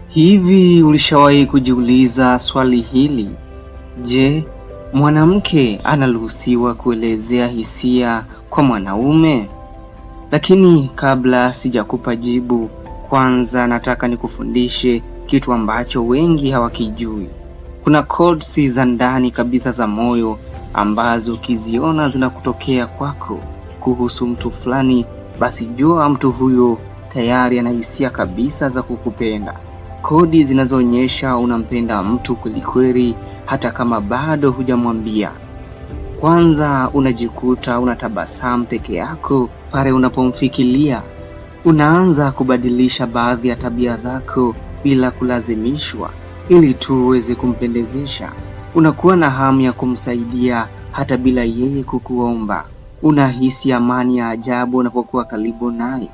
Hivi ulishawahi kujiuliza swali hili? Je, mwanamke anaruhusiwa kuelezea hisia kwa mwanaume? Lakini kabla sijakupa jibu, kwanza nataka nikufundishe kitu ambacho wengi hawakijui. Kuna codes za ndani kabisa za moyo ambazo ukiziona zinakutokea kwako kuhusu mtu fulani, basi jua mtu huyo tayari ana hisia kabisa za kukupenda. Kodi zinazoonyesha unampenda mtu kwelikweli hata kama bado hujamwambia. Kwanza unajikuta unatabasamu peke yako pale unapomfikiria. Unaanza kubadilisha baadhi ya tabia zako bila kulazimishwa ili tu uweze kumpendezesha. Unakuwa na hamu ya kumsaidia hata bila yeye kukuomba. Unahisi amani ya ajabu unapokuwa karibu naye.